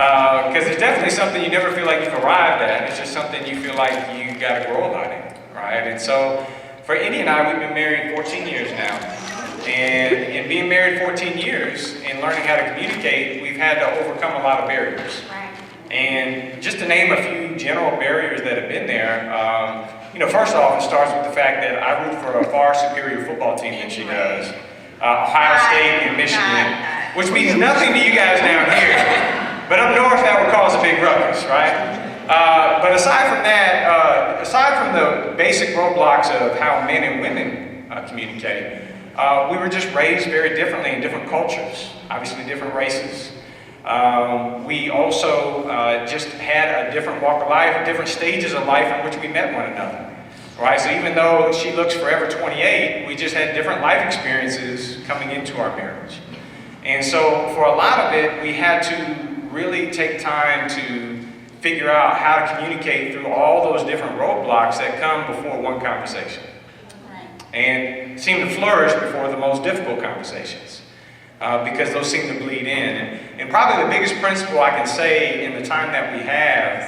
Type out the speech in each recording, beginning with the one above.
Because it's definitely something you never feel like you've arrived at. It's just something you feel like you got to grow a lot in, right? And so for Indy and I, we've been married 14 years now. And in being married 14 years and learning how to communicate, we've had to overcome a lot of barriers. Right. And just to name a few general barriers that have been there, first off, it starts with the fact that I root for a far superior football team than she does. Ohio State and Michigan, which means nothing to you guys down here. But up north, that would cause a big ruckus, right? But aside from that, aside from the basic roadblocks of how men and women communicate, we were just raised very differently in different cultures, obviously different races. We also just had a different walk of life, different stages of life in which we met one another. Right? So even though she looks forever 28, we just had different life experiences coming into our marriage. And so for a lot of it, we had to really take time to figure out how to communicate through all those different roadblocks that come before one conversation. And seem to flourish before the most difficult conversations. Because those seem to bleed in. And probably the biggest principle I can say in the time that we have,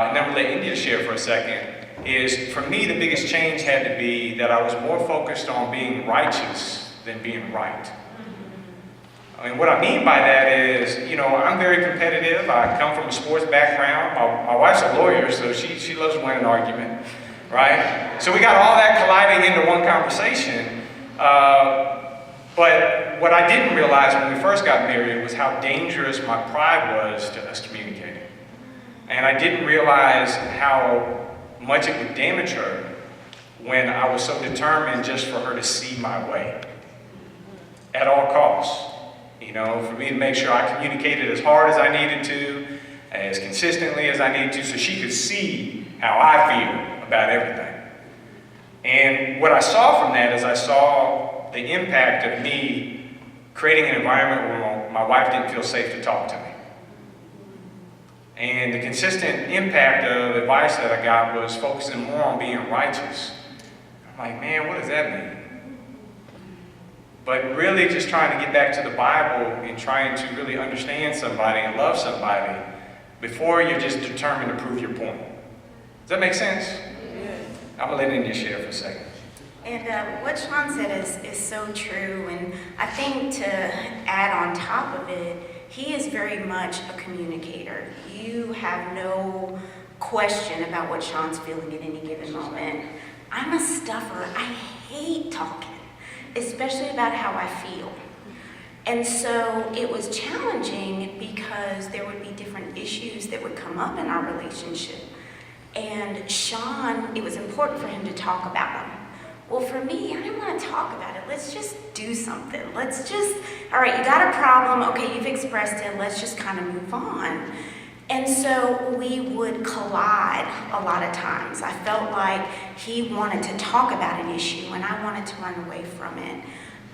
and then we'll let India share for a second, is for me the biggest change had to be that I was more focused on being righteous than being right. And what I mean by that is, I'm very competitive. I come from a sports background. My wife's a lawyer, so she loves to win an argument, right? So we got all that colliding into one conversation. But what I didn't realize when we first got married was how dangerous my pride was to us communicating. And I didn't realize how much it would damage her when I was so determined just for her to see my way at all costs. For me to make sure I communicated as hard as I needed to, as consistently as I needed to, so she could see how I feel about everything. And what I saw from that is I saw the impact of me creating an environment where my wife didn't feel safe to talk to me. And the consistent impact of advice that I got was focusing more on being righteous. I'm like, man, what does that mean? But really just trying to get back to the Bible and trying to really understand somebody and love somebody before you're just determined to prove your point. Does that make sense? Yeah. I'm going to let India share for a second. And what Sean said is so true. And I think to add on top of it, he is very much a communicator. You have no question about what Sean's feeling at any given moment. I'm a stuffer. I hate talking, especially about how I feel. And so it was challenging because there would be different issues that would come up in our relationship. And Sean, it was important for him to talk about them. Well, for me, I didn't want to talk about it. Let's just do something. All right, you got a problem. Okay, you've expressed it. Let's just kind of move on. And so we would collide a lot of times. I felt like he wanted to talk about an issue and I wanted to run away from it.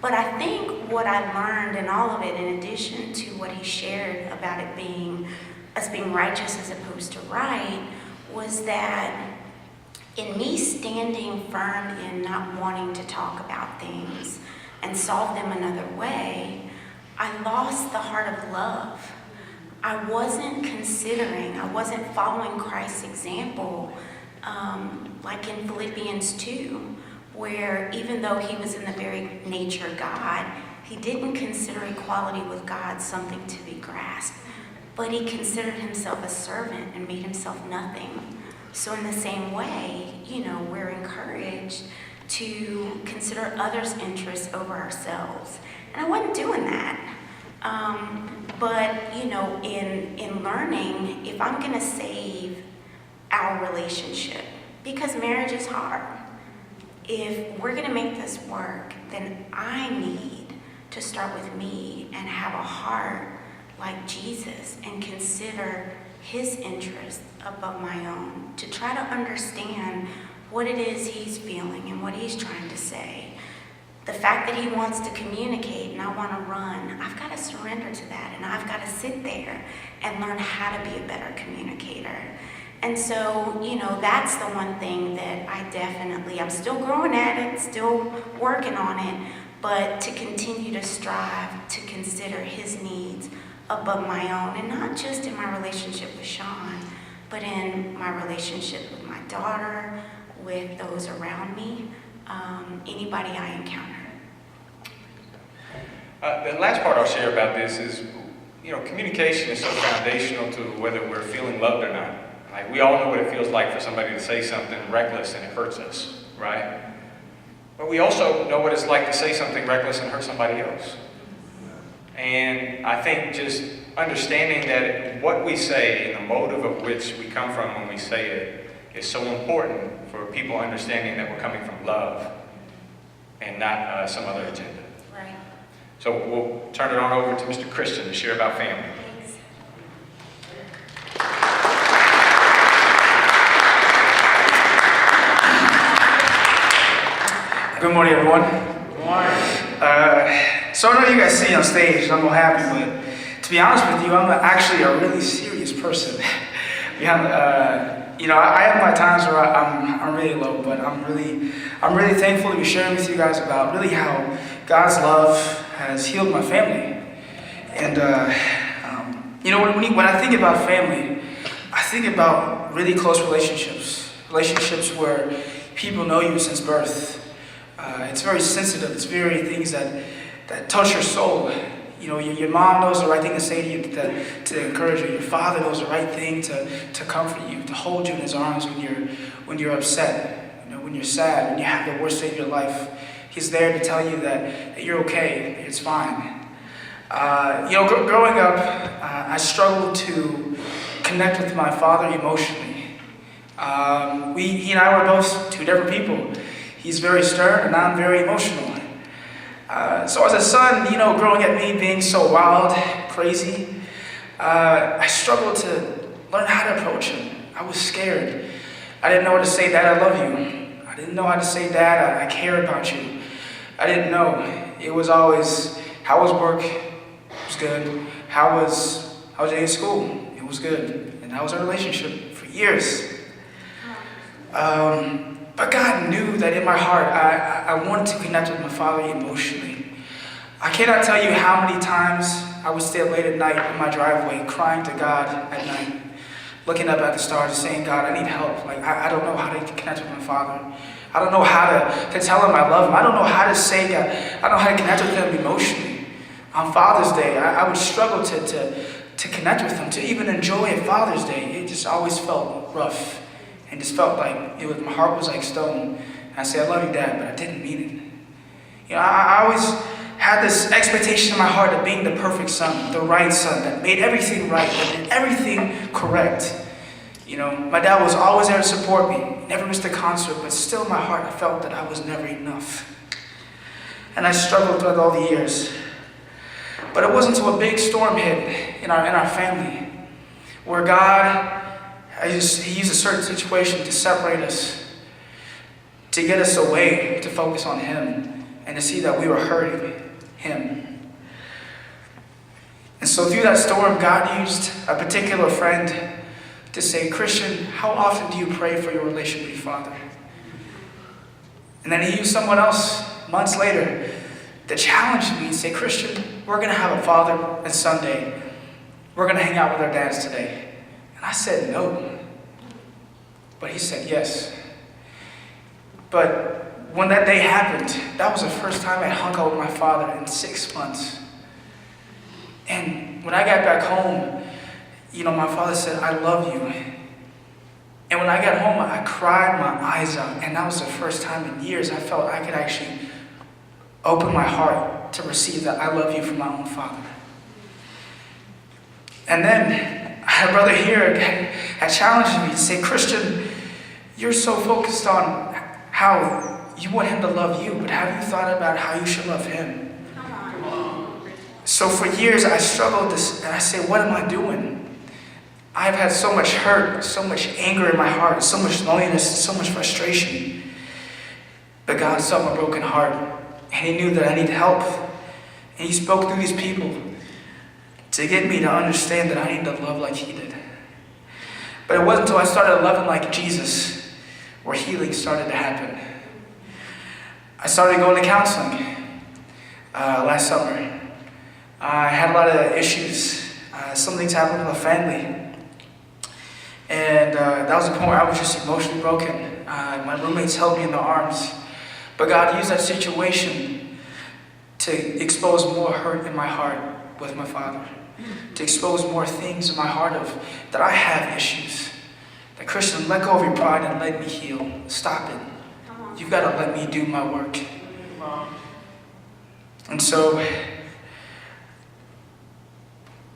But I think what I learned in all of it, in addition to what he shared about it being us being righteous as opposed to right, was that in me standing firm in not wanting to talk about things and solve them another way, I lost the heart of love. I wasn't following Christ's example, like in Philippians 2, where even though he was in the very nature of God, he didn't consider equality with God something to be grasped, but he considered himself a servant and made himself nothing. So in the same way, we're encouraged to consider others' interests over ourselves. And I wasn't doing that. But in learning, if I'm going to save our relationship, because marriage is hard, if we're going to make this work, then I need to start with me and have a heart like Jesus and consider his interests above my own, to try to understand what it is he's feeling and what he's trying to say. The fact that he wants to communicate and I want to run, I've got to surrender to that, and I've got to sit there and learn how to be a better communicator. And so, that's the one thing that I'm still growing at it, still working on it, but to continue to strive to consider his needs above my own, and not just in my relationship with Sean, but in my relationship with my daughter, with those around me, anybody I encounter. The last part I'll share about this is, communication is so foundational to whether we're feeling loved or not. Like, we all know what it feels like for somebody to say something reckless and it hurts us, right? But we also know what it's like to say something reckless and hurt somebody else. And I think just understanding that what we say and the motive of which we come from when we say it is so important for people understanding that we're coming from love and not some other agenda. Right. So we'll turn it on over to Mr. Christian to share about family. Thanks. Good morning, everyone. Good morning. So I know you guys see me on stage, and I'm all happy, but to be honest with you, I'm actually a really serious person. I have my times where I'm really low, but I'm really thankful to be sharing with you guys about really how God's love has healed my family. And when I think about family, I think about really close relationships where people know you since birth. It's very sensitive. It's very things that touch your soul. Your mom knows the right thing to say to you, to encourage you. Your father knows the right thing to comfort you, to hold you in his arms when you're upset, when you're sad, when you have the worst day of your life. He's there to tell you that you're okay, that it's fine. Growing up, I struggled to connect with my father emotionally. He and I were both two different people. He's very stern, and I'm very emotional. So as a son, growing up me being so wild, crazy, I struggled to learn how to approach him. I was scared. I didn't know how to say, Dad, I love you. I didn't know how to say, Dad, I care about you. I didn't know. It was always, how was work? It was good. How was day at school? It was good. And that was our relationship for years. But God knew that in my heart, I wanted to connect with my father emotionally. I cannot tell you how many times I would stay up late at night in my driveway, crying to God at night, looking up at the stars and saying, God, I need help. I don't know how to connect with my father. I don't know how to tell him I love him. I don't know how to say that. I don't know how to connect with him emotionally. On Father's Day, I would struggle to connect with him, to even enjoy a Father's Day. It just always felt rough. And just felt like my heart was like stone. And I said, I love you, Dad, but I didn't mean it. I always had this expectation in my heart of being the perfect son, the right son, that made everything right, that did everything correct. My dad was always there to support me, never missed a concert, but still in my heart I felt that I was never enough. And I struggled throughout all the years. But it wasn't until a big storm hit in our family, where God, He used a certain situation to separate us, to get us away, to focus on Him, and to see that we were hurting Him. And so through that storm, God used a particular friend to say, Christian, how often do you pray for your relationship with your Father? And then He used someone else months later to challenge me and say, Christian, we're going to have a father and son day. We're going to hang out with our dads today. And I said no. But he said yes. But when that day happened, that was the first time I hung out with my father in 6 months. And when I got back home, my father said, I love you. And when I got home, I cried my eyes out. And that was the first time in years I felt I could actually open my heart to receive that I love you from my own father. And then I had a brother here had challenged me to say, Christian, you're so focused on how you want him to love you, but have you thought about how you should love him? So for years I struggled with this, and I said, what am I doing? I've had so much hurt, so much anger in my heart, so much loneliness, so much frustration. But God saw my broken heart, and He knew that I needed help. And He spoke through these people to get me to understand that I need to love like He did. But it wasn't until I started loving like Jesus where healing started to happen. I started going to counseling last summer. I had a lot of issues some things happened in the family. And that was the point where I was just emotionally broken. My roommates held me in their arms. But God used that situation to expose more hurt in my heart with my father. To expose more things in my heart of that I have issues. That Christian, let go of your pride and let me heal. Stop it. You've got to let me do my work. And so,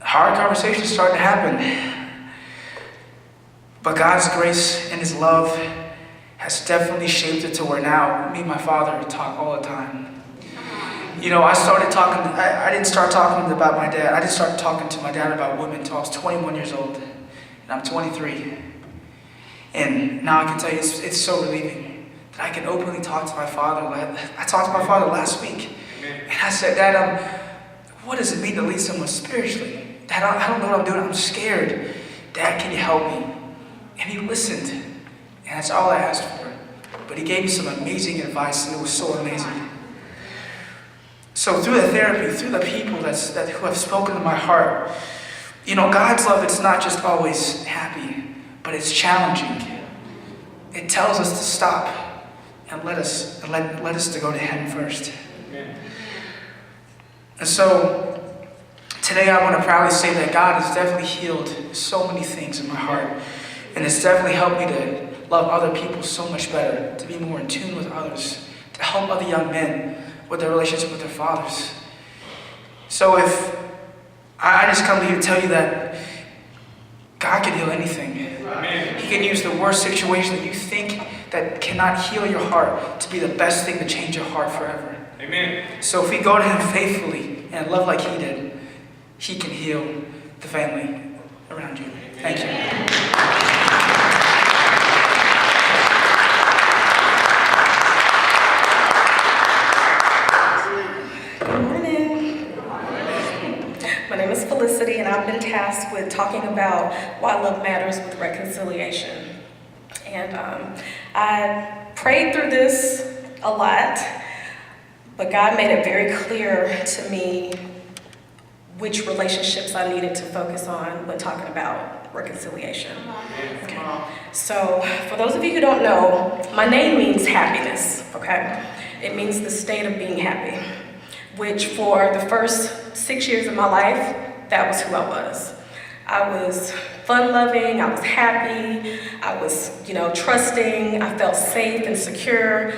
hard conversations started to happen. But God's grace and His love has definitely shaped it to where now me and my father talk all the time. You know, I didn't start talking about my dad. I didn't start talking to my dad about women until I was 21 years old. And I'm 23. And now I can tell you it's so relieving that I can openly talk to my father. I talked to my father last week. And I said, Dad, what does it mean to lead someone spiritually? Dad, I don't know what I'm doing. I'm scared. Dad, can you help me? And he listened. And that's all I asked for. But he gave me some amazing advice, and it was so amazing. So through the therapy, through the people who have spoken to my heart, you know, God's love, it's not just always happy, but it's challenging. It tells us to stop and let us to go to Him first. And so today I want to proudly say that God has definitely healed so many things in my heart. And it's definitely helped me to love other people so much better, to be more in tune with others, to help other young men with their relationship with their fathers. So if I just come to you to tell you that God can heal anything. Amen. He can use the worst situation that you think that cannot heal your heart to be the best thing to change your heart forever. Amen. So if we go to Him faithfully and love like He did, He can heal the family around you. Thank you. My name is Felicity, and I've been tasked with talking about why love matters with reconciliation. And I prayed through this a lot, but God made it very clear to me which relationships I needed to focus on when talking about reconciliation. Okay. So, for those of you who don't know, my name means happiness, okay? It means the state of being happy, which for the first 6 years of my life, that was who I was. I was fun-loving, I was happy, I was, trusting, I felt safe and secure,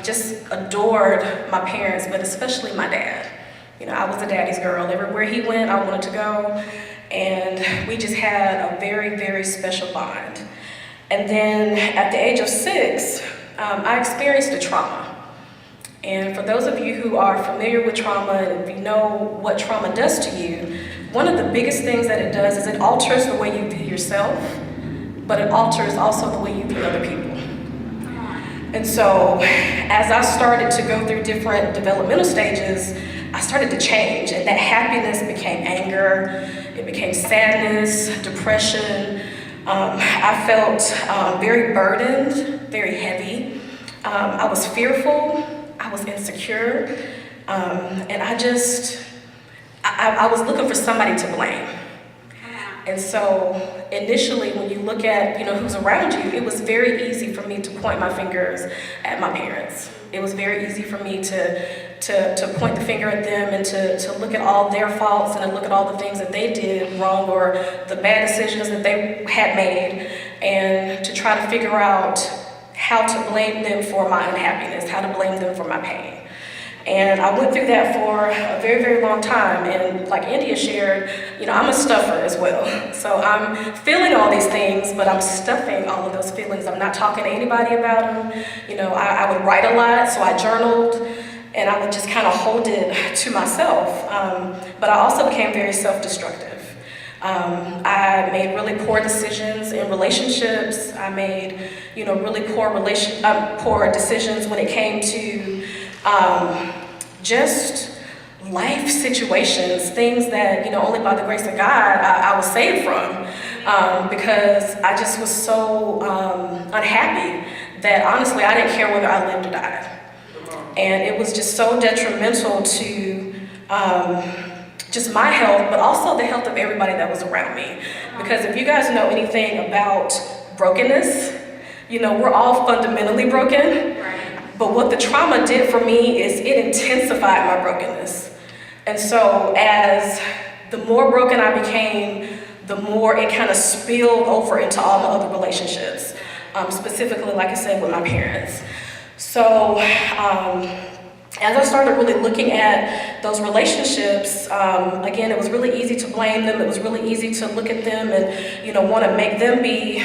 just adored my parents, but especially my dad. I was a daddy's girl. Everywhere he went, I wanted to go, and we just had a very, very special bond. And then at the age of 6, I experienced a trauma. And for those of you who are familiar with trauma, and if you know what trauma does to you, one of the biggest things that it does is it alters the way you view yourself, but it alters also the way you view other people. And so, as I started to go through different developmental stages, I started to change, and that happiness became anger, it became sadness, depression. I felt very burdened, very heavy. I was fearful. I was insecure, and I was looking for somebody to blame. And so initially, when you look at who's around you, it was very easy for me to point my fingers at my parents. It was very easy for me to point the finger at them and to look at all their faults and to look at all the things that they did wrong or the bad decisions that they had made, and to try to figure out how to blame them for my unhappiness, how to blame them for my pain. And I went through that for a very, very long time. And like India shared, I'm a stuffer as well. So I'm feeling all these things, but I'm stuffing all of those feelings. I'm not talking to anybody about them. I would write a lot, so I journaled, and I would just kind of hold it to myself. But I also became very self-destructive. I made really poor decisions in relationships. I made, really poor decisions when it came to just life situations, things that, only by the grace of God I was saved from, because I just was so unhappy that honestly I didn't care whether I lived or died. And it was just so detrimental to just my health, but also the health of everybody that was around me. Because if you guys know anything about brokenness, you know, we're all fundamentally broken. But what the trauma did for me is it intensified my brokenness. And so as the more broken I became, the more it kind of spilled over into all the other relationships, specifically, like I said, with my parents. So as I started really looking at those relationships, again, it was really easy to blame them. It was really easy to look at them and, you know, want to make them be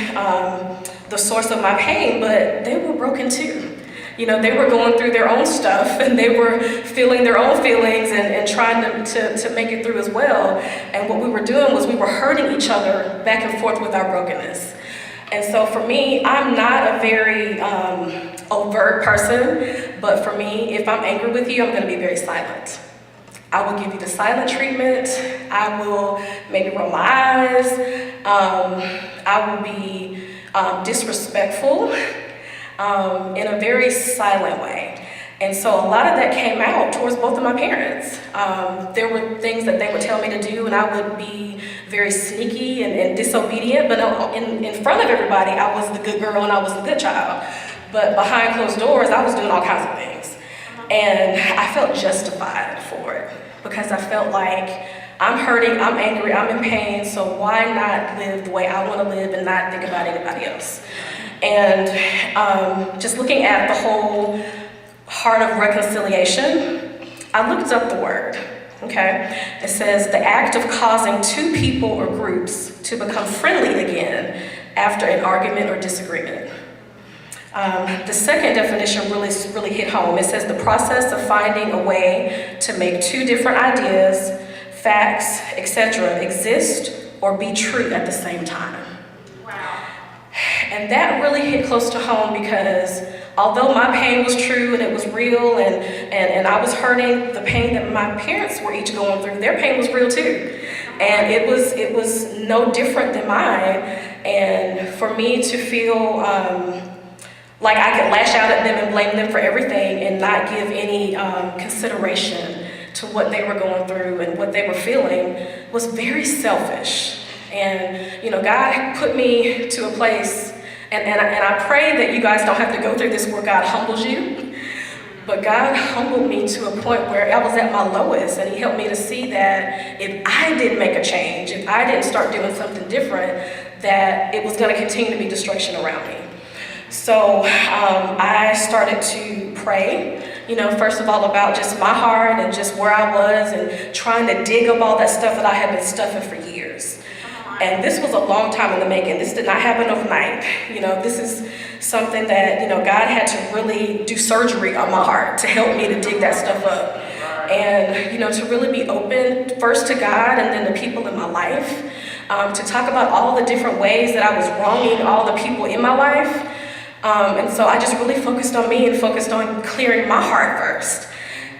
the source of my pain, but they were broken too. You know, they were going through their own stuff and they were feeling their own feelings and trying to make it through as well. And what we were doing was we were hurting each other back and forth with our brokenness. And so for me, I'm not a very overt person, but for me, if I'm angry with you, I'm gonna be very silent. I will give you the silent treatment. I will maybe roll my eyes. I will be disrespectful in a very silent way. And so a lot of that came out towards both of my parents. There were things that they would tell me to do and I would be very sneaky and disobedient, but in front of everybody, I was the good girl and I was the good child. But behind closed doors, I was doing all kinds of things. And I felt justified for it because I felt like I'm hurting, I'm angry, I'm in pain, so why not live the way I want to live and not think about anybody else? And just looking at the whole heart of reconciliation, I looked up the word, okay? It says the act of causing two people or groups to become friendly again after an argument or disagreement. The second definition really hit home. It says the process of finding a way to make two different ideas, facts, etc. exist or be true at the same time. Wow. And that really hit close to home because although my pain was true and it was real and I was hurting, the pain that my parents were each going through, their pain was real too. And it was no different than mine. And for me to feel like I could lash out at them and blame them for everything and not give any consideration to what they were going through and what they were feeling was very selfish. And, you know, God put me to a place, and I pray that you guys don't have to go through this where God humbles you, but God humbled me to a point where I was at my lowest, and he helped me to see that if I didn't make a change, if I didn't start doing something different, that it was gonna continue to be destruction around me. So I started to pray, you know, first of all about just my heart and just where I was and trying to dig up all that stuff that I had been stuffing for years. And this was a long time in the making. This did not happen overnight. You know, this is something that, you know, God had to really do surgery on my heart to help me to dig that stuff up. And, you know, to really be open first to God and then the people in my life, to talk about all the different ways that I was wronging all the people in my life. And so I just really focused on me and focused on clearing my heart first.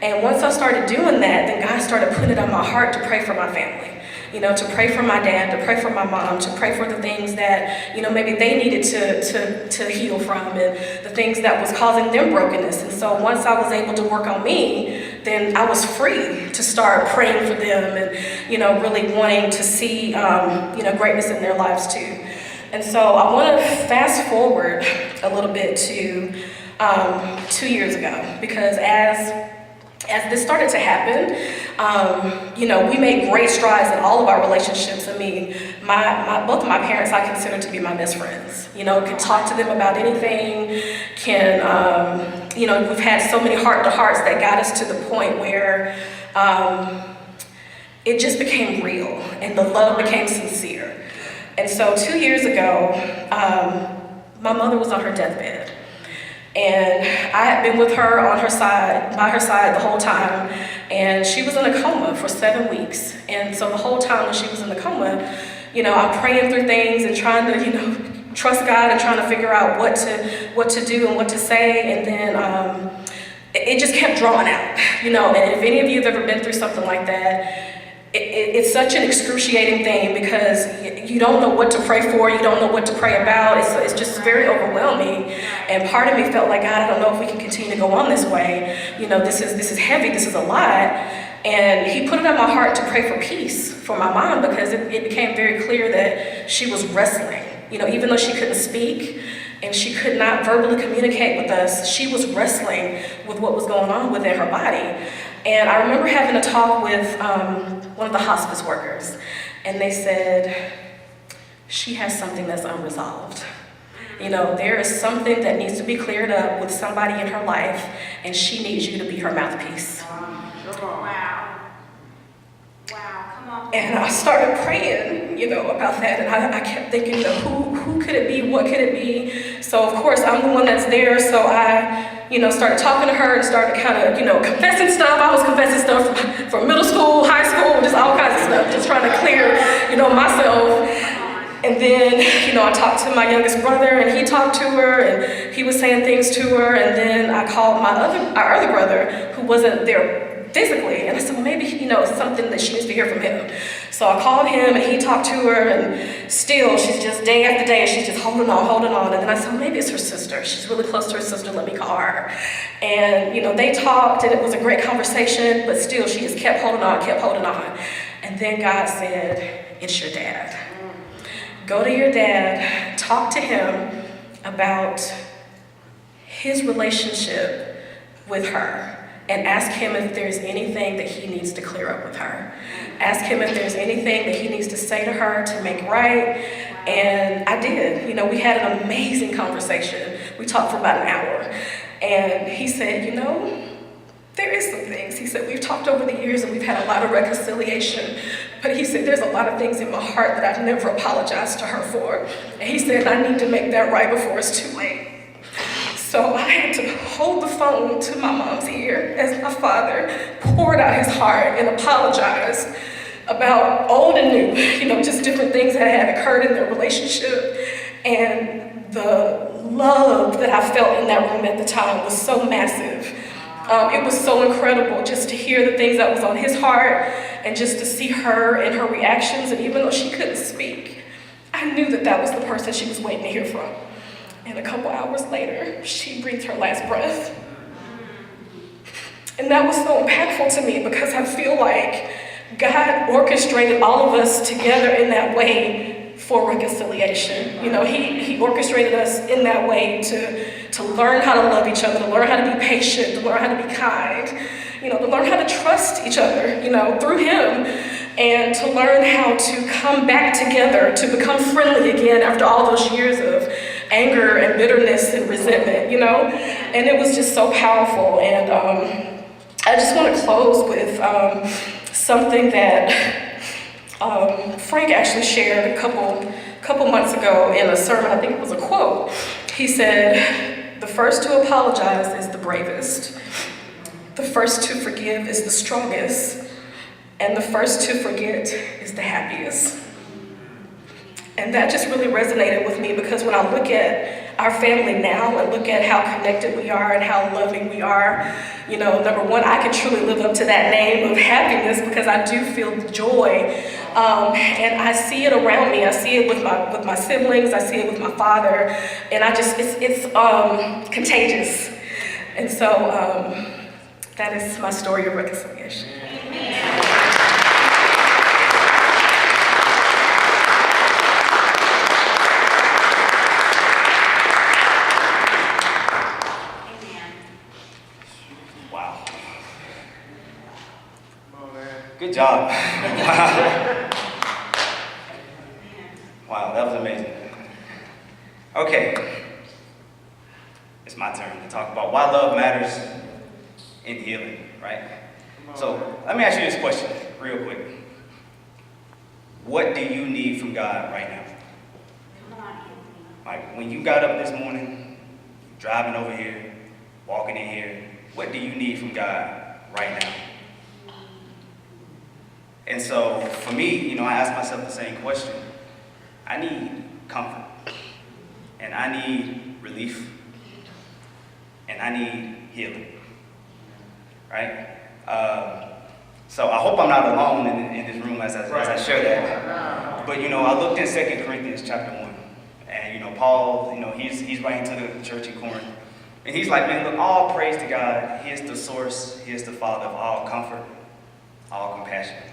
And once I started doing that, then God started putting it on my heart to pray for my family. You know, to pray for my dad, to pray for my mom, to pray for the things that, you know, maybe they needed to heal from and the things that was causing them brokenness. And so once I was able to work on me, then I was free to start praying for them and, you know, really wanting to see, you know, greatness in their lives too. And so I want to fast forward a little bit to 2 years ago, because as this started to happen, you know, we made great strides in all of our relationships. I mean, both of my parents I consider to be my best friends. You know, can talk to them about anything, you know, we've had so many heart-to-hearts that got us to the point where it just became real and the love became sincere. And so 2 years ago, my mother was on her deathbed. And I had been with her on her side, by her side the whole time, and she was in a coma for 7 weeks. And so the whole time when she was in the coma, you know, I'm praying through things and trying to, you know, trust God and trying to figure out what to do and what to say. And then it just kept drawing out, you know. And if any of you have ever been through something like that, it's such an excruciating thing because you don't know what to pray for, you don't know what to pray about. It's just very overwhelming. And part of me felt like, God, I don't know if we can continue to go on this way. You know, this is heavy, this is a lot. And he put it on my heart to pray for peace for my mom, because it became very clear that she was wrestling. You know, even though she couldn't speak and she could not verbally communicate with us, she was wrestling with what was going on within her body. And I remember having a talk with one of the hospice workers, and they said, she has something that's unresolved. You know, there is something that needs to be cleared up with somebody in her life, and she needs you to be her mouthpiece. Wow. Wow, come on. And I started praying, you know, about that, and I kept thinking, you know, who could it be? What could it be? So of course I'm the one that's there, so I, you know, started talking to her and started kind of, you know, confessing stuff. I was confessing stuff from middle school, high school, just all kinds of stuff, just trying to clear, you know, myself. And then, you know, I talked to my youngest brother, and he talked to her, and he was saying things to her. And then I called our other brother, who wasn't there physically, and I said, well, maybe, you know, it's something that she needs to hear from him. So I called him, and he talked to her, and still, she's just day after day, she's just holding on. And then I said, well, maybe it's her sister. She's really close to her sister. Let me call her. And, you know, they talked, and it was a great conversation, but still, she just kept holding on. And then God said, it's your dad. Go to your dad, talk to him about his relationship with her, and ask him if there's anything that he needs to clear up with her. Ask him if there's anything that he needs to say to her to make right. And I did. You know, we had an amazing conversation. We talked for about an hour. And he said, you know, there is some things. He said, we've talked over the years and we've had a lot of reconciliation. But he said, there's a lot of things in my heart that I've never apologized to her for. And he said, I need to make that right before it's too late. So I had to hold the phone to my mom's ear as my father poured out his heart and apologized about old and new, you know, just different things that had occurred in their relationship. And the love that I felt in that room at the time was so massive. It was so incredible just to hear the things that was on his heart, and just to see her and her reactions. And even though she couldn't speak, I knew that that was the person she was waiting to hear from. And a couple hours later, she breathed her last breath. And that was so impactful to me, because I feel like God orchestrated all of us together in that way for reconciliation. You know, he orchestrated us in that way to learn how to love each other, to learn how to be patient, to learn how to be kind, you know, to learn how to trust each other, you know, through him, and to learn how to come back together, to become friendly again after all those years of anger and bitterness and resentment, you know. And it was just so powerful. And I just want to close with something that Frank actually shared a couple months ago in a sermon. I think it was a quote. He said, the first to apologize is the bravest. The first to forgive is the strongest. And the first to forget is the happiest. And that just really resonated with me, because when I look at our family now and look at how connected we are and how loving we are, you know, number one, I can truly live up to that name of happiness, because I do feel joy. And I see it around me. I see it with my siblings. I see it with my father. And it's contagious. And so that is my story of reconciliation. Wow. Good job. Wow. Wow, that was amazing. Okay. It's my turn to talk about why love matters in healing, right? So let me ask you this question real quick. What do you need from God right now? Like, when you got up this morning, driving over here, walking in here, what do you need from God right now? And so for me, you know, I ask myself the same question. I need comfort, and I need relief, and I need healing, right? So I hope I'm not alone in this room as I share that. But, you know, I looked in 2 Corinthians chapter 1, and, you know, Paul, you know, he's writing to the church in Corinth, and he's like, man, look, all praise to God. He is the source. He is the Father of all comfort. all compassionate.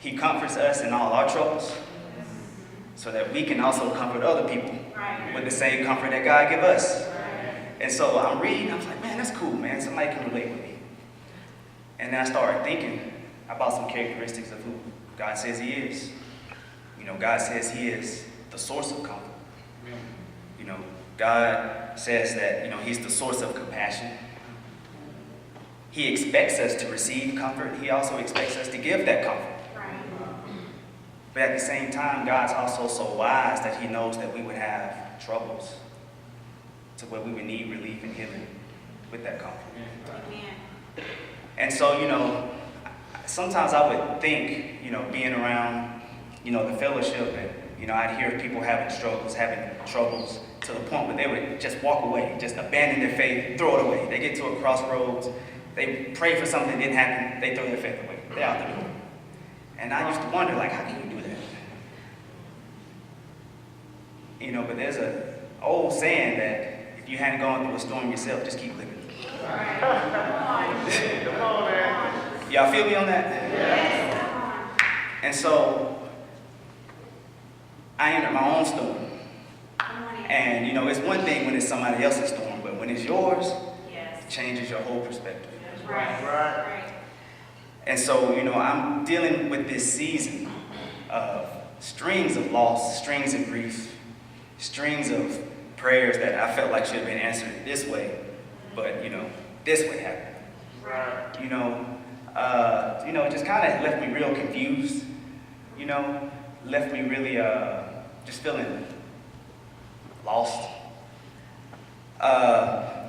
He comforts us in all our troubles so that we can also comfort other people with the same comfort that God gives us. And so I'm reading, I was like, man, that's cool, man. Somebody can relate with me. And then I started thinking about some characteristics of who God says he is. You know, God says he is the source of comfort. You know, God says that, you know, he's the source of compassion. He expects us to receive comfort. He also expects us to give that comfort. But at the same time, God's also so wise that he knows that we would have troubles to where we would need relief and healing with that comfort. Amen. And so, you know, sometimes I would think, you know, being around, you know, the fellowship, and, you know, I'd hear people having troubles to the point where they would just walk away, just abandon their faith, throw it away. They get to a crossroads, they pray for something that didn't happen, they throw their faith away. They're out the door. And I used to wonder, like, how can you do that? You know, but there's an old saying that if you hadn't gone through a storm yourself, just keep living. Come on, man. Y'all feel me on that? Yes. And so, I entered my own storm. And, you know, it's one thing when it's somebody else's storm, but when it's yours, it changes your whole perspective. Right. And so, you know, I'm dealing with this season of strings of loss, strings of grief, strings of prayers that I felt like should have been answered this way, but, you know, this way happened. Right. You know, it just kind of left me real confused, you know, left me really just feeling lost.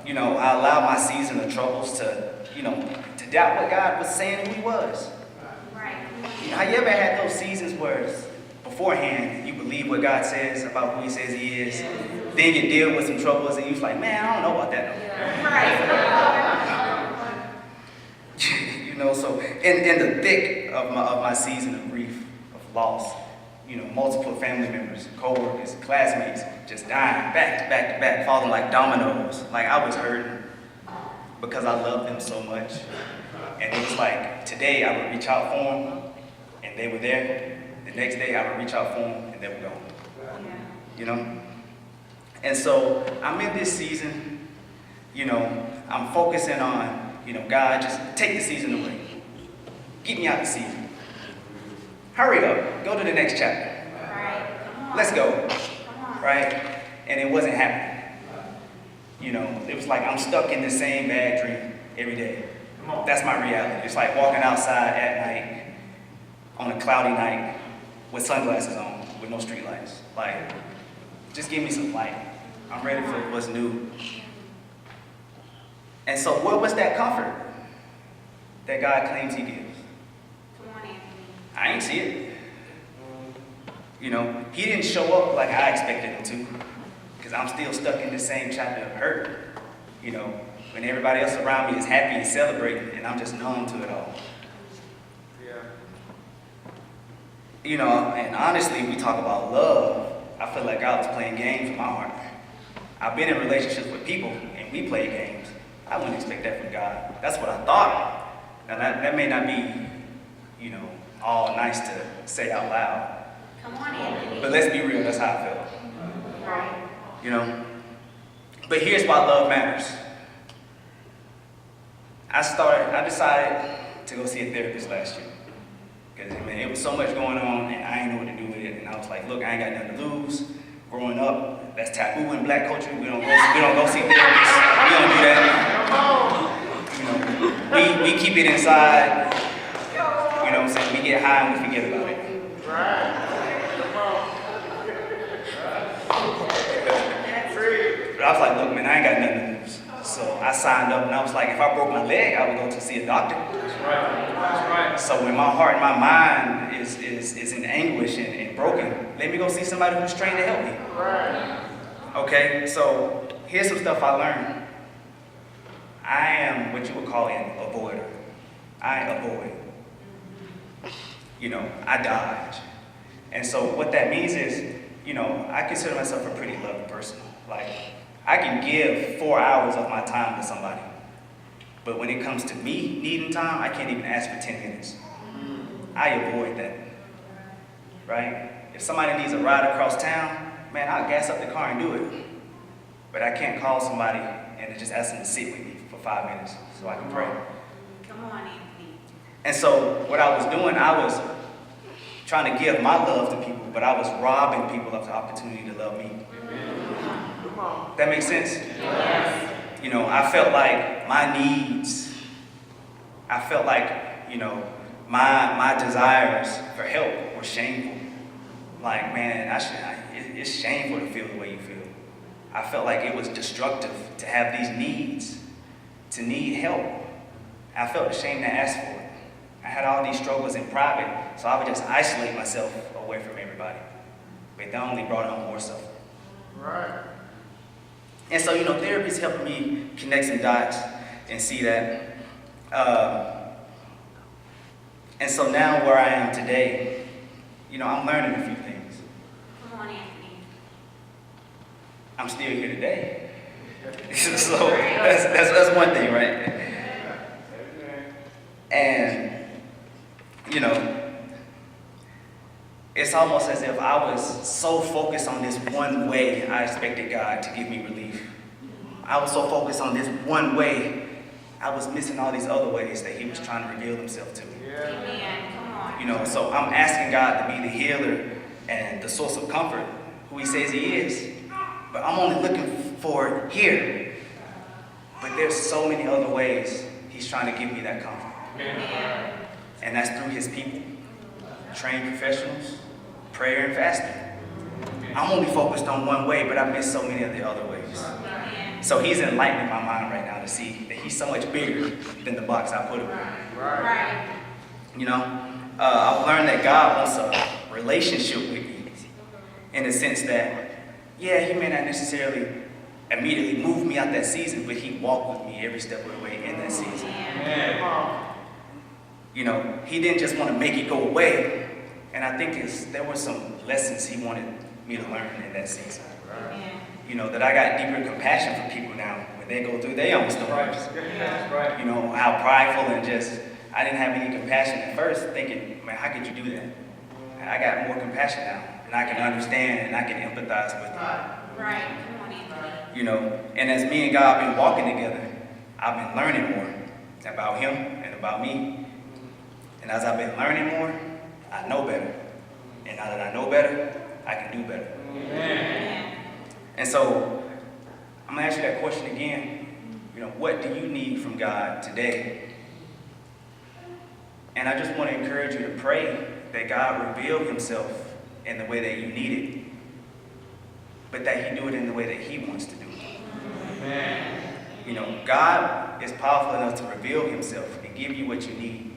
You know, I allowed my season of troubles to, you know, to doubt what God was saying who he was. Right. You know, have you ever had those seasons where beforehand you believe what God says about who he says he is, then you deal with some troubles and you're like, man, I don't know about that no more. You know, so in the thick of my season of grief, of loss, you know, multiple family members, co-workers, classmates, just dying back to back to back, falling like dominoes. Like I was hurting because I loved them so much. And it was like, today I would reach out for them and they were there. The next day I would reach out for them and they were gone. You know? And so I'm in this season, you know, I'm focusing on, you know, God, just take the season away. Get me out the season. Hurry up, go to the next chapter. Let's go. Right? And it wasn't happening. You know, it was like I'm stuck in the same bad dream every day. That's my reality. It's like walking outside at night on a cloudy night with sunglasses on, with no street lights. Like, just give me some light. I'm ready for what's new. And so where was that comfort that God claims he gives? I ain't see it. You know, he didn't show up like I expected him to, because I'm still stuck in the same chapter of hurt. You know, when everybody else around me is happy and celebrating, and I'm just numb to it all. Yeah. You know, and honestly, we talk about love. I feel like God was playing games with my heart. I've been in relationships with people, and we play games. I wouldn't expect that from God. That's what I thought. Now, that may not be, you know, all nice to say out loud. Come on, Anthony. But let's be real, that's how I felt. Right. You know? But here's why love matters. I decided to go see a therapist last year. Because, man, it was so much going on, and I didn't know what to do with it. And I was like, look, I ain't got nothing to lose. Growing up, that's taboo in black culture. We don't go see therapists. We don't do that. You know, we keep it inside. You know what I'm saying? We get high and we forget about it. Right. But I was like, look, man, I ain't got nothing to lose. So I signed up and I was like, if I broke my leg, I would go to see a doctor. That's right. So when my heart and my mind is in anguish and broken, let me go see somebody who's trained to help me. Right. Okay, so here's some stuff I learned. I am what you would call an avoider. I avoid. You know, I dodge. And so what that means is, you know, I consider myself a pretty loving person. Like, I can give 4 hours of my time to somebody. But when it comes to me needing time, I can't even ask for 10 minutes. I avoid that, right? If somebody needs a ride across town, man, I'll gas up the car and do it. But I can't call somebody and just ask them to sit with me for 5 minutes so I can pray. Come on, Anthony. And so what I was doing, I was trying to give my love to people, but I was robbing people of the opportunity to love me. That makes sense? Yes. You know, I felt like my needs, I felt like, you know, my desires for help were shameful. Like, man, it's shameful to feel the way you feel. I felt like it was destructive to have these needs, to need help. I felt ashamed to ask for it. I had all these struggles in private, so I would just isolate myself away from everybody. But that only brought on more suffering. Right. And so, you know, therapy's helping me connect some dots and see that. And so now where I am today, you know, I'm learning a few things. Come on, Anthony. I'm still here today. So that's one thing, right? And, you know, it's almost as if I was so focused on this one way, I expected God to give me relief. I was so focused on this one way, I was missing all these other ways that He was trying to reveal Himself to me. Amen. Come on. You know, so I'm asking God to be the healer and the source of comfort, who He says He is. But I'm only looking for it here. But there's so many other ways He's trying to give me that comfort. Amen. And that's through His people, trained professionals, prayer and fasting. I'm only focused on one way, but I miss so many of the other ways. Amen. So He's enlightening my mind right now to see that He's so much bigger than the box I put Him in. Right. You know, I've learned that God wants a relationship with me in the sense that, yeah, He may not necessarily immediately move me out that season, but He walked with me every step of the way in that season. Amen. You know, He didn't just want to make it go away. And I think there were some lessons He wanted me to learn in that season. Amen. You know, that I got deeper compassion for people now when they go through their own storms. You know, how prideful and just, I didn't have any compassion at first, thinking, man, how could you do that? I got more compassion now, and I can understand and I can empathize with you. Right. Come on, Anthony. You know, and as me and God have been walking together, I've been learning more about Him and about me. And as I've been learning more, I know better. And now that I know better, I can do better. Amen. And so, I'm going to ask you that question again. You know, what do you need from God today? And I just want to encourage you to pray that God reveal Himself in the way that you need it, but that He do it in the way that He wants to do it. Amen. You know, God is powerful enough to reveal Himself and give you what you need,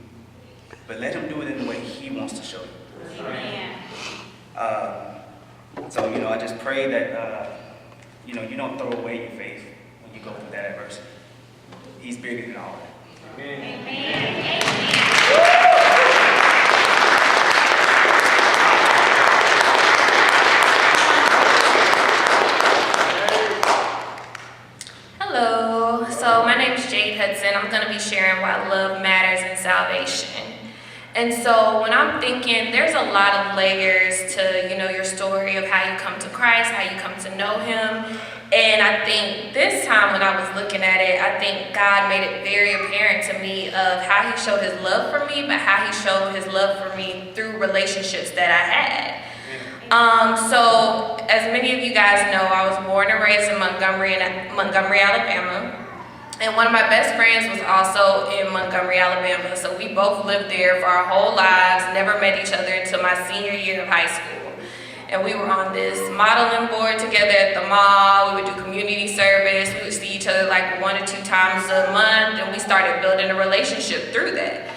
but let Him do it in the way He wants to show you. Amen. So, you know, I just pray that, you know, you don't throw away your faith when you go through that adversity. He's bigger than all that. Amen. Hello, so my name is Jade. I'm going to be sharing why love matters in salvation. And so when I'm thinking, there's a lot of layers to, you know, your story of how you come to Christ, how you come to know Him. And I think this time when I was looking at it, I think God made it very apparent to me of how He showed His love for me, but how He showed His love for me through relationships that I had. So as many of you guys know, I was born and raised in Montgomery, Alabama. And one of my best friends was also in Montgomery, Alabama. So we both lived there for our whole lives, never met each other until my senior year of high school. And we were on this modeling board together at the mall. We would do community service. We would see each other like 1 or 2 times a month. And we started building a relationship through that.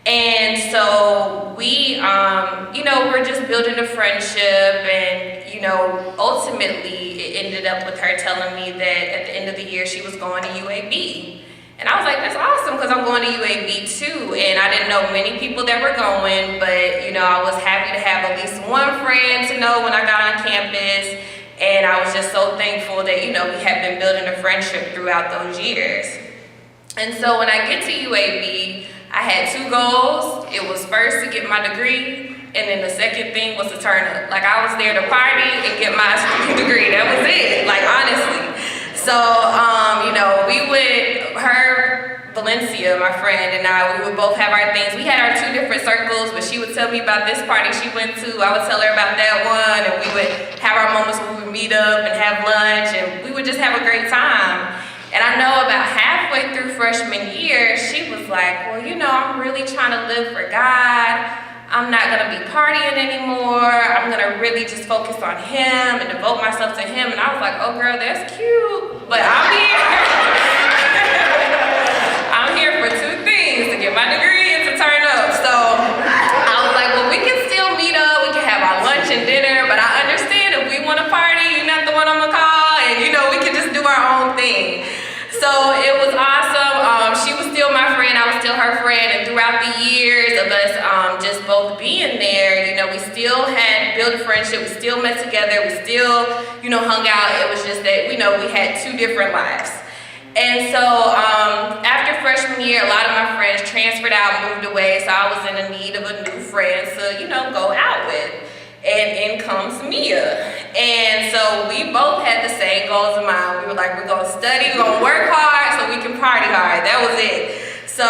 And so we, you know, we're just building a friendship, and, you know, ultimately it ended up with her telling me that at the end of the year she was going to UAB. And I was like, that's awesome, because I'm going to UAB too. And I didn't know many people that were going, but, you know, I was happy to have at least one friend to know when I got on campus. And I was just so thankful that, you know, we had been building a friendship throughout those years. And so when I get to UAB, I had 2 goals. It was first to get my degree, and then the second thing was to turn up. Like, I was there to party and get my degree. That was it, like, honestly. So, Valencia, my friend, and I, we would both have our things. We had our 2 different circles, but she would tell me about this party she went to. I would tell her about that one, and we would have our moments where we would meet up and have lunch, and we would just have a great time. And I know about halfway through freshman year, she was like, well, I'm really trying to live for God. I'm not gonna be partying anymore. I'm gonna really just focus on Him and devote myself to Him. And I was like, oh girl, that's cute, but I'm here. I'm here for 2 things, to get my degree and to turn up. So I was like, well, we can still meet up. We can have our lunch and dinner, but I understand if we want to party, you're not the one I'm gonna call, and we can just do our own thing. So it was awesome. She was still my friend, I was still her friend, and throughout the years of us just both being there, we still had built a friendship, we still met together, we still, hung out. It was just that, we had 2 different lives. And so after freshman year, a lot of my friends transferred out, moved away, so I was in the need of a new friend to, go out with. And in comes Mia. And so we both had the same goals in mind. We were like, we're gonna study, we're gonna work hard so we can party hard. That was it. So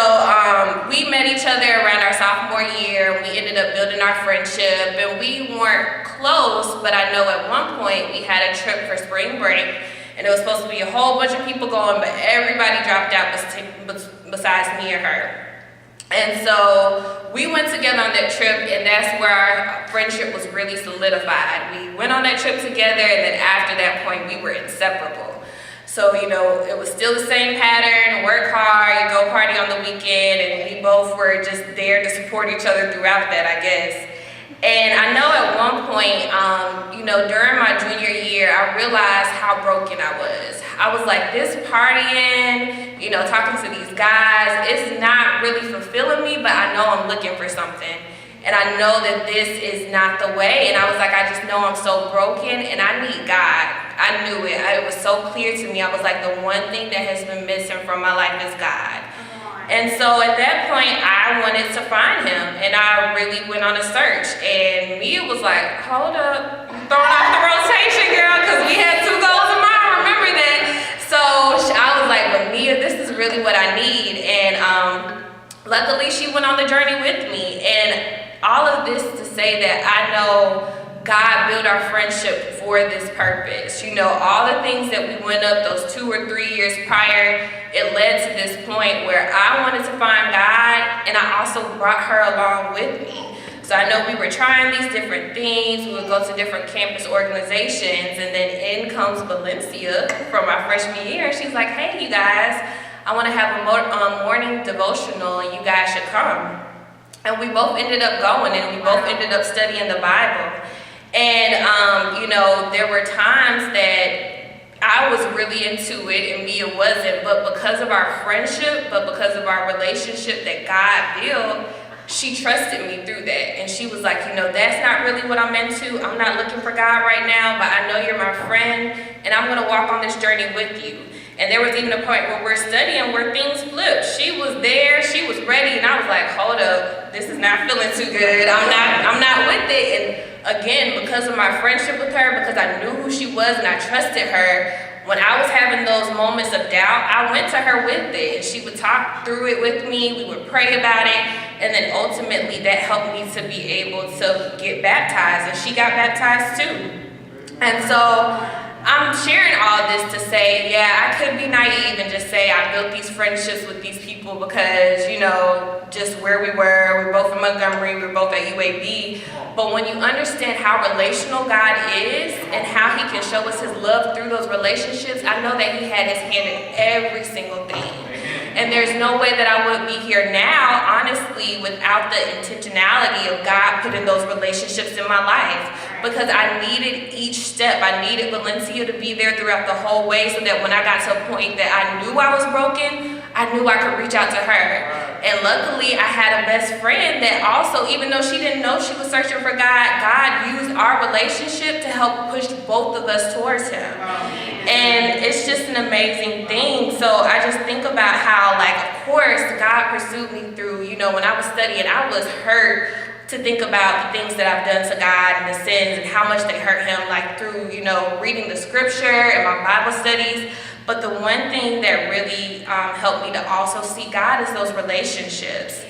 we met each other around our sophomore year. We ended up building our friendship, and we weren't close, but I know at one point we had a trip for spring break, and it was supposed to be a whole bunch of people going, but everybody dropped out besides me and her. And so we went together on that trip, and that's where our friendship was really solidified. We went on that trip together, and then after that point, we were inseparable. So, it was still the same pattern: work hard, you go party on the weekend, and we both were just there to support each other throughout that, I guess. And I know at one point, during my junior year, I realized how broken I was. I was like, this partying, talking to these guys, it's not really fulfilling me, but I know I'm looking for something. And I know that this is not the way. And I was like, I just know I'm so broken and I need God. I knew it. It was so clear to me. I was like, the one thing that has been missing from my life is God. And so at that point, I wanted to find Him, and I really went on a search. And Mia was like, hold up, you throwing off the rotation, girl, because we had 2 goals in mind, remember that? So I was like, but Mia, this is really what I need. And luckily, she went on the journey with me. And all of this to say that I know God built our friendship for this purpose. All the things that we went up those 2 or 3 years prior, it led to this point where I wanted to find God, and I also brought her along with me. So I know we were trying these different things. We would go to different campus organizations, and then in comes Valencia from our freshman year. She's like, hey, you guys, I want to have a morning devotional, and you guys should come. And we both ended up going, and we both ended up studying the Bible. And, there were times that I was really into it and Mia wasn't, but because of our friendship, but because of our relationship that God built, she trusted me through that. And she was like, that's not really what I'm into. I'm not looking for God right now, but I know you're my friend, and I'm going to walk on this journey with you. And there was even a point where we're studying where things flipped. She was there, she was ready, and I was like, hold up, this is not feeling too good. I'm not with it. And again, because of my friendship with her, because I knew who she was and I trusted her, when I was having those moments of doubt, I went to her with it. And she would talk through it with me, we would pray about it, and then ultimately that helped me to be able to get baptized, and she got baptized too. And so I'm sharing all this to say, yeah, I could be naive and just say I built these friendships with these people because, just where we were both in Montgomery, we're both at UAB. But when you understand how relational God is and how He can show us His love through those relationships, I know that He had His hand in every single thing. And there's no way that I would be here now, honestly, without the intentionality of God putting those relationships in my life. Because I needed each step. I needed Valencia to be there throughout the whole way so that when I got to a point that I knew I was broken, I knew I could reach out to her. And luckily, I had a best friend that also, even though she didn't know she was searching for God, God used our relationship to help push both of us towards Him. And it's just an amazing thing. So I just think about how, like, of course, God pursued me through, you know, when I was studying, I was hurt to think about the things that I've done to God and the sins and how much they hurt Him, like through, you know, reading the scripture and my Bible studies. But the one thing that really helped me to also see God is those relationships.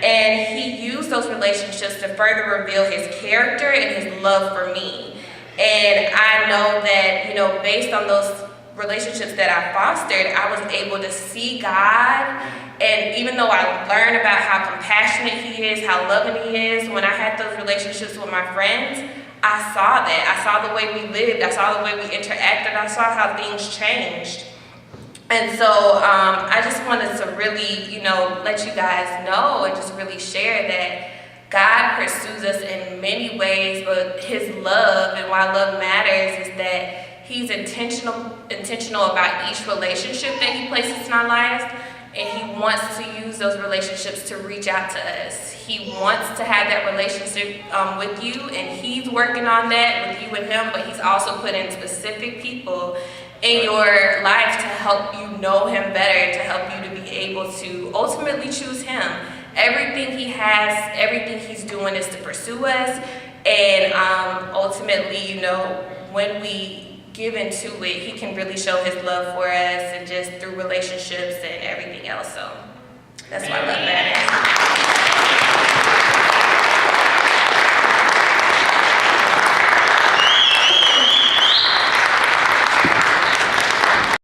And He used those relationships to further reveal His character and His love for me. And I know that, you know, based on those relationships that I fostered, I was able to see God. And even though I learned about how compassionate He is, how loving He is, when I had those relationships with my friends, I saw that. I saw the way we lived. I saw the way we interacted. I saw how things changed. And so I just wanted to really, you know, let you guys know and just really share that God pursues us in many ways, but His love and why love matters is that He's intentional about each relationship that He places in our lives, and He wants to use those relationships to reach out to us. He wants to have that relationship with you, and He's working on that with you and Him, but He's also put in specific people in your life to help you know Him better, to help you to be able to ultimately choose Him. Everything He has, everything He's doing is to pursue us, and ultimately, you know, when we give into it, He can really show His love for us, and just through relationships and everything else. So that's why I love that.